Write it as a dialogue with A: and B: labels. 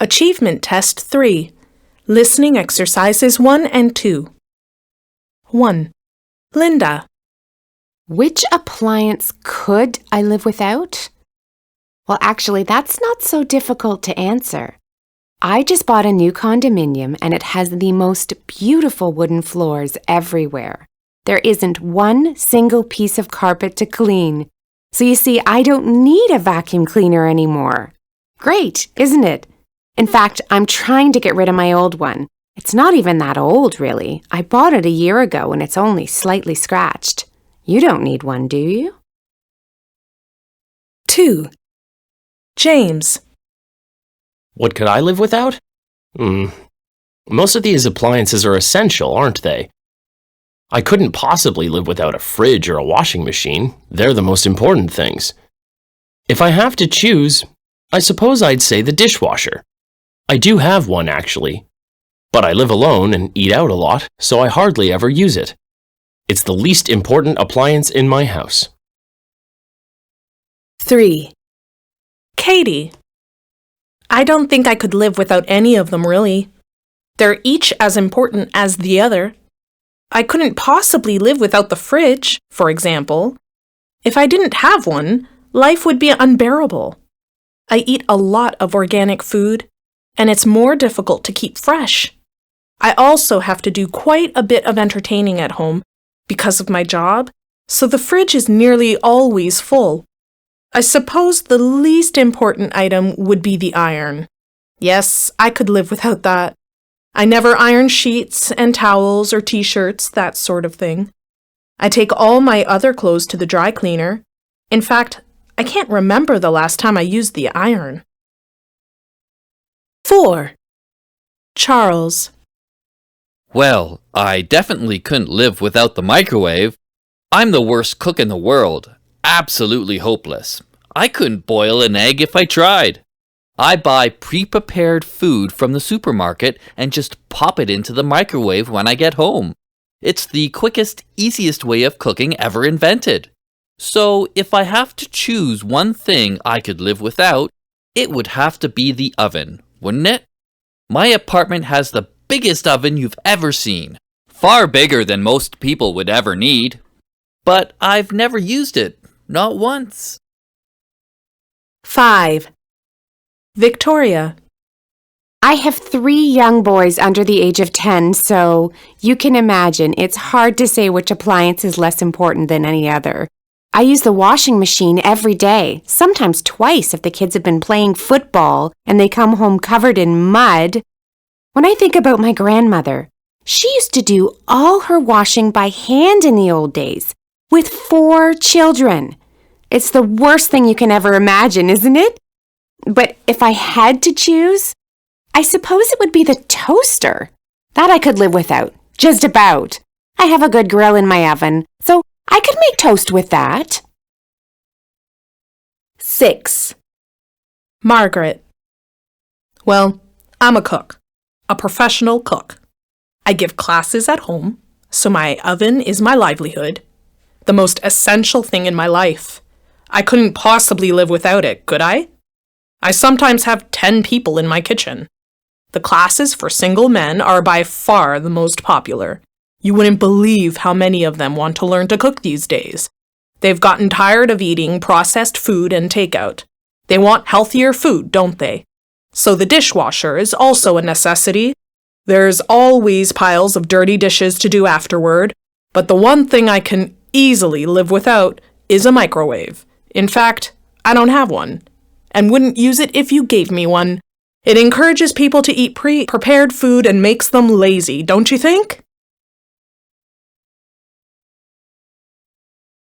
A: Achievement Test 3. Listening Exercises 1 and 2. 1. Linda.
B: Which appliance could I live without? Well, actually, that's not so difficult to answer. I just bought a new condominium and it has the most beautiful wooden floors everywhere. There isn't one single piece of carpet to clean. So you see, I don't need a vacuum cleaner anymore. Great, isn't it? In fact, I'm trying to get rid of my old one. It's not even that old, really. I bought it a year ago and it's only slightly scratched. You don't need one, do you?
A: 2. James.
C: What could I live without? Most of these appliances are essential, aren't they? I couldn't possibly live without a fridge or a washing machine. They're the most important things. If I have to choose, I suppose I'd say the dishwasher. I do have one, actually. But I live alone and eat out a lot, so I hardly ever use it. It's the least important appliance in my house.
A: 3. Katie. I don't think I could live without any of them, really. They're each as important as the other. I couldn't possibly live without the fridge, for example. If I didn't have one, life would be unbearable. I eat a lot of organic food, and it's more difficult to keep fresh. I also have to do quite a bit of entertaining at home because of my job, so the fridge is nearly always full. I suppose the least important item would be the iron. Yes, I could live without that. I never iron sheets and towels or t-shirts, that sort of thing. I take all my other clothes to the dry cleaner. In fact, I can't remember the last time I used the iron. 4. Charles.
D: Well, I definitely couldn't live without the microwave. I'm the worst cook in the world. Absolutely hopeless. I couldn't boil an egg if I tried. I buy pre-prepared food from the supermarket and just pop it into the microwave when I get home. It's the quickest, easiest way of cooking ever invented. So if I have to choose one thing I could live without, it would have to be the oven, wouldn't it? My apartment has the biggest oven you've ever seen. Far bigger than most people would ever need. But I've never used it, not once.
A: 5. Victoria.
B: I have 3 young boys under the age of 10, so you can imagine it's hard to say which appliance is less important than any other. I use the washing machine every day, sometimes twice if the kids have been playing football and they come home covered in mud. When I think about my grandmother, she used to do all her washing by hand in the old days, with 4 children. It's the worst thing you can ever imagine, isn't it? But if I had to choose, I suppose it would be the toaster. That I could live without, just about. I have a good grill in my oven, so I could make toast with that.
A: 6. Margaret. Well, I'm a cook, a professional cook. I give classes at home, so my oven is my livelihood, the most essential thing in my life. I couldn't possibly live without it, could I? I sometimes have 10 people in my kitchen. The classes for single men are by far the most popular. You wouldn't believe how many of them want to learn to cook these days. They've gotten tired of eating processed food and takeout. They want healthier food, don't they? So the dishwasher is also a necessity. There's always piles of dirty dishes to do afterward, but the one thing I can easily live without is a microwave. In fact, I don't have one, and wouldn't use it if you gave me one. It encourages people to eat pre-prepared food and makes them lazy, don't you think?